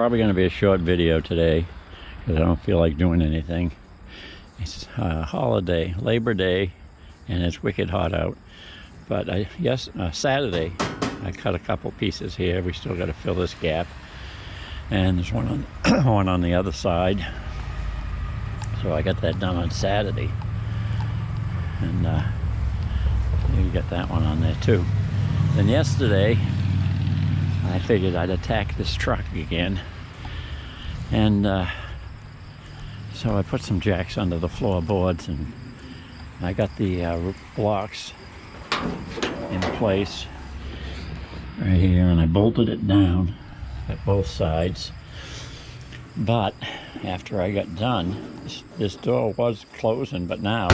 probably going to be a short video today because I don't feel like doing anything. It's a holiday, Labor Day, and it's wicked hot out. But Saturday, I cut a couple pieces here. We still got to fill this gap. And there's one on, one on the other side. So I got that done on Saturday. And you got that one on there too. Then yesterday, I figured I'd attack this truck again. And so I put some jacks under the floorboards, and I got the blocks in place right here, and I bolted it down at both sides. But after I got done, this door was closing, but now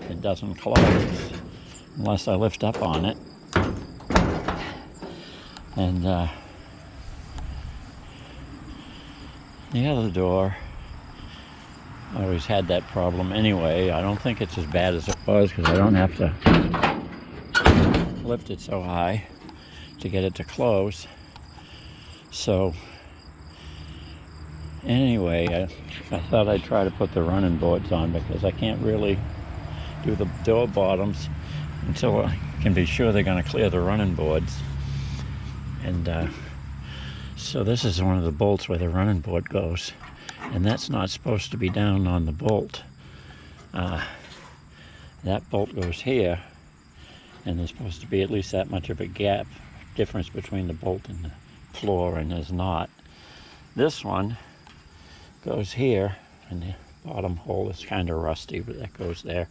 it doesn't close unless I lift up on it. And the other door, I always had that problem anyway. I don't think it's as bad as it was because I don't have to lift it so high to get it to close. So anyway, I thought I'd try to put the running boards on because I can't really do the door bottoms until I can be sure they're going to clear the running boards. And so this is one of the bolts where the running board goes, and that's not supposed to be down on the bolt. That bolt goes here, and there's supposed to be at least that much of a gap difference between the bolt and the floor, and there's not. This one goes here, and the bottom hole is kind of rusty, but that goes there.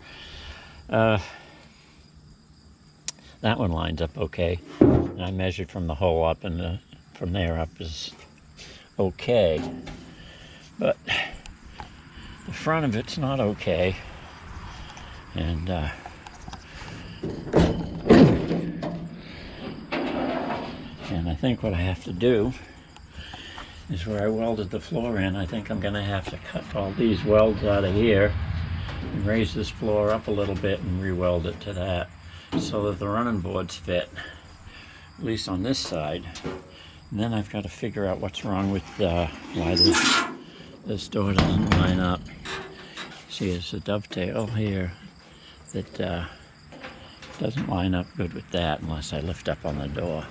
That one lines up okay. And I measured from the hole up, and from there up is okay. But the front of it's not okay. And I think what I have to do is where I welded the floor in, I think I'm going to have to cut all these welds out of here and raise this floor up a little bit and re-weld it to that so that the running boards fit, at least on this side. And then I've got to figure out what's wrong with why this door doesn't line up. See, there's a dovetail here that doesn't line up good with that unless I lift up on the door.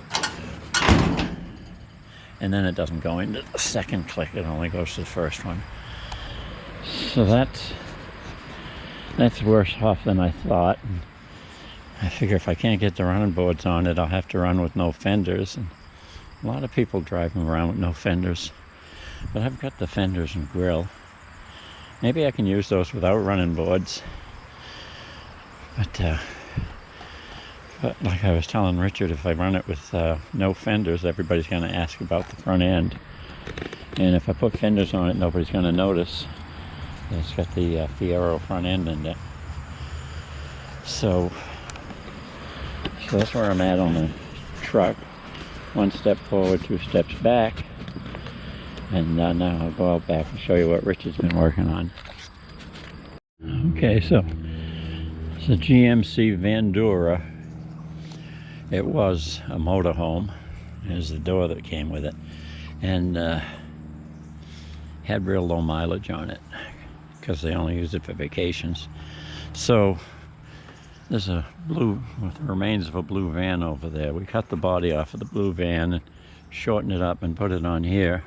And then it doesn't go into the second click, it only goes to the first one. So that's worse off than I thought. And I figure if I can't get the running boards on it, I'll have to run with no fenders. And a lot of people driving around with no fenders. But I've got the fenders and grill. Maybe I can use those without running boards. But like I was telling Richard, if I run it with no fenders, everybody's going to ask about the front end. And if I put fenders on it, nobody's going to notice. It's got the Fiero front end in it. So that's where I'm at on the truck. One step forward, two steps back. And now I'll go out back and show you what Richard's been working on. Okay, so it's a GMC Vandura. It was a motorhome. There's the door that came with it. And had real low mileage on it because they only used it for vacations. So there's a blue, with the remains of a blue van over there. We cut the body off of the blue van and shortened it up and put it on here.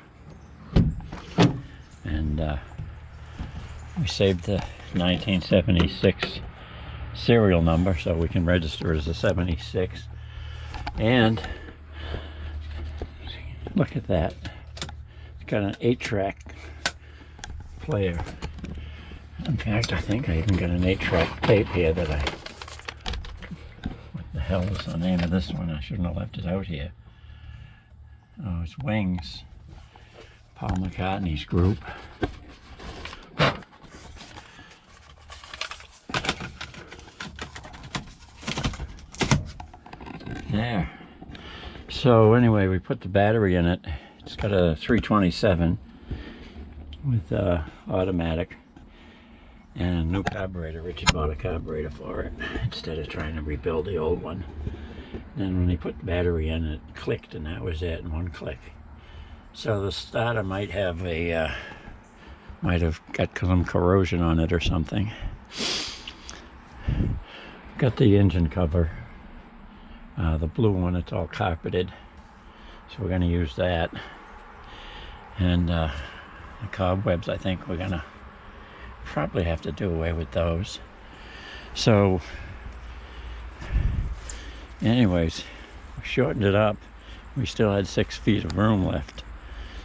And we saved the 1976 serial number so we can register as a 76. And look at that. It's got an 8-track player. In fact, I think I even got an 8-track tape here that what the hell is the name of this one? I shouldn't have left it out here. Oh, it's Wings. Paul McCartney's group. There. So anyway, we put the battery in it. It's got a 327 with automatic and a new carburetor. Richard bought a carburetor for it instead of trying to rebuild the old one. Then when he put the battery in, it clicked, and that was it in one click. So the starter might have might have got some corrosion on it or something. Got the engine cover, the blue one. It's all carpeted, so we're going to use that. And the cobwebs, I think we're going to probably have to do away with those. So anyways, we shortened it up. We still had 6 feet of room left.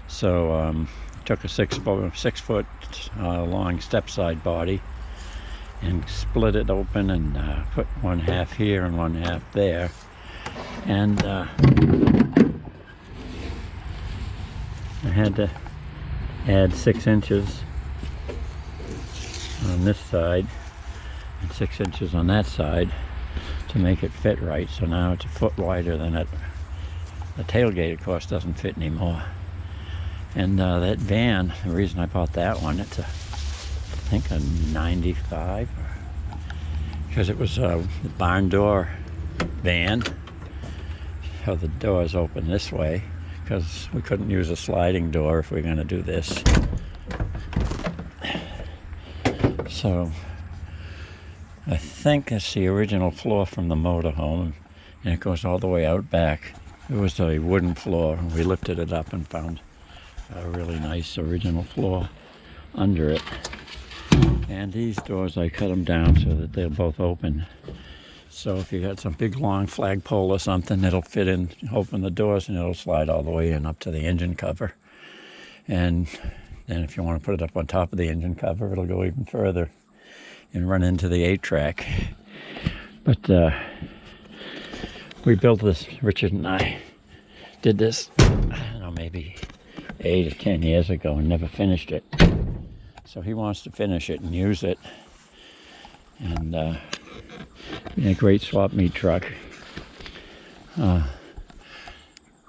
So took a 6 foot long step side body and split it open and put one half here and one half there. And I had to add 6 inches on this side and 6 inches on that side to make it fit right. So now it's a foot wider than it. The tailgate, of course, doesn't fit anymore. And that van, the reason I bought that one, it's I think a 95, because it was a barn door van. So the doors open this way, because we couldn't use a sliding door if we were going to do this. So I think it's the original floor from the motorhome, and it goes all the way out back. It was a wooden floor. We lifted it up and found a really nice original floor under it. And these doors, I cut them down so that they'll both open. So if you got some big long flagpole or something, it'll fit in, open the doors, and it'll slide all the way in up to the engine cover. And then if you want to put it up on top of the engine cover, it'll go even further and run into the 8-track. But we built this, Richard and I did this, I don't know, maybe 8 or 10 years ago, and never finished it. So he wants to finish it and use it. And a great swap meet truck.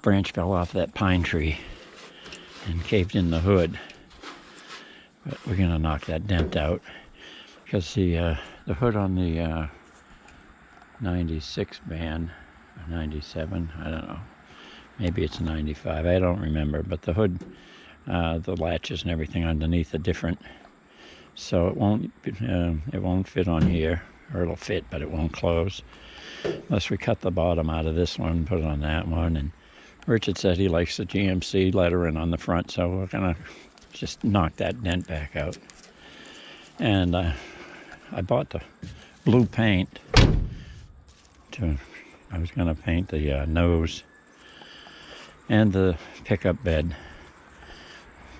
Branch fell off that pine tree and caved in the hood. But we're gonna knock that dent out, because the hood on the 96 van, 97, I don't know, maybe it's a 95, I don't remember, but the hood, the latches and everything underneath are different, so it won't fit on here, or it'll fit but it won't close unless we cut the bottom out of this one, put it on that one. And Richard said he likes the GMC lettering on the front, so we're gonna just knock that dent back out. And I bought the blue paint I was gonna paint the nose and the pickup bed,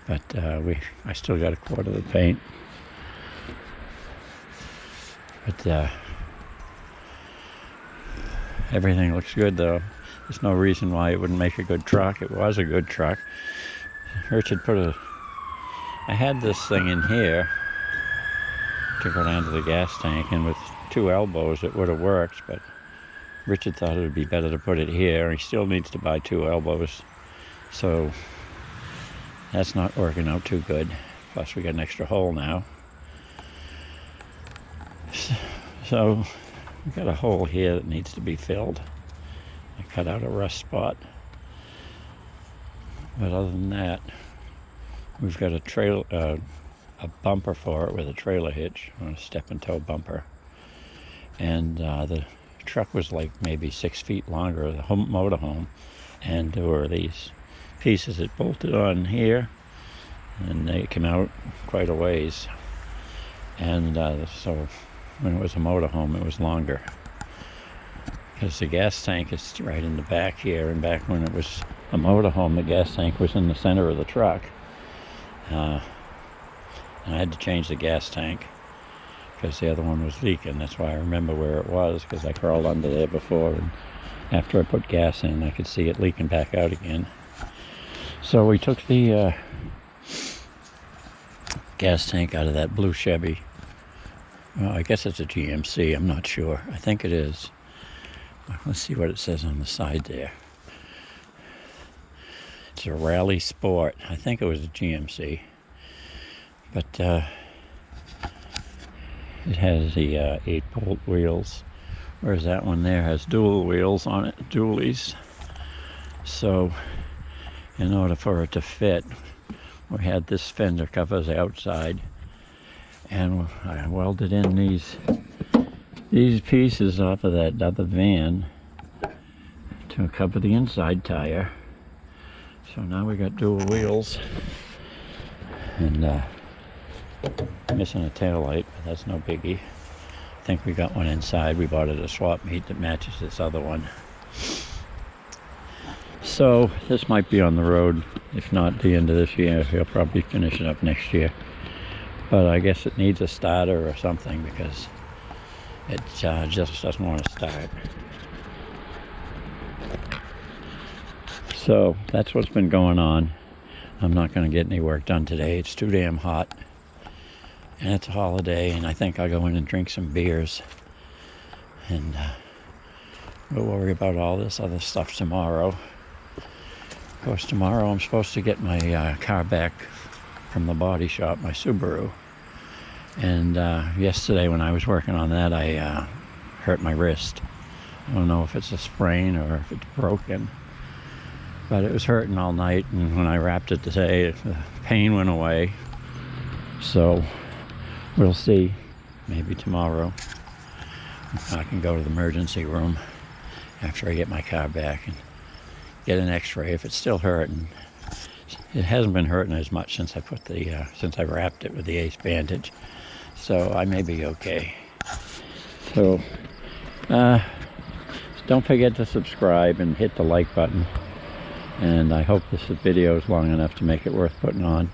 but I still got a quart of the paint. But everything looks good, though. There's no reason why it wouldn't make a good truck. It was a good truck. Richard I had this thing in here to go down to the gas tank, and with 2 elbows it would have worked, but Richard thought it would be better to put it here. He still needs to buy 2 elbows, so that's not working out too good. Plus we got an extra hole now. So we got a hole here that needs to be filled. I cut out a rust spot. But other than that, we've got a bumper for it with a trailer hitch, a step and toe bumper. And the truck was like maybe 6 feet longer, the motorhome, and there were these pieces that bolted on here, and they came out quite a ways. And so when it was a motorhome, it was longer, because the gas tank is right in the back here, and back when it was a motorhome, the gas tank was in the center of the truck. And I had to change the gas tank because the other one was leaking. That's why I remember where it was, because I crawled under there before, and after I put gas in, I could see it leaking back out again. So we took the gas tank out of that blue Chevy. Well, I guess it's a GMC, I'm not sure. I think it is. Let's see what it says on the side there. It's a Rally Sport. I think it was a GMC. But it has the 8-bolt wheels, whereas that one there has dual wheels on it, dualies. So in order for it to fit. We had this fender covers outside, and I welded in these pieces off of that other van to cover the inside tire. So now we got dual wheels, and missing a tail light, but that's no biggie. I think we got one inside. We bought it at a swap meet that matches this other one. So this might be on the road, if not the end of this year. He'll probably finish it up next year. But I guess it needs a starter or something, because it just doesn't want to start. So that's what's been going on. I'm not going to get any work done today. It's too damn hot. And it's a holiday, and I think I'll go in and drink some beers. And we'll worry about all this other stuff tomorrow. Of course, tomorrow I'm supposed to get my car back from the body shop, my Subaru. And yesterday when I was working on that, I hurt my wrist. I don't know if it's a sprain or if it's broken. But it was hurting all night, and when I wrapped it today, the pain went away. So we'll see. Maybe tomorrow I can go to the emergency room after I get my car back and get an x-ray if it's still hurting. It hasn't been hurting as much since I put since I wrapped it with the Ace bandage, so I may be okay. So don't forget to subscribe and hit the like button, and I hope this video is long enough to make it worth putting on.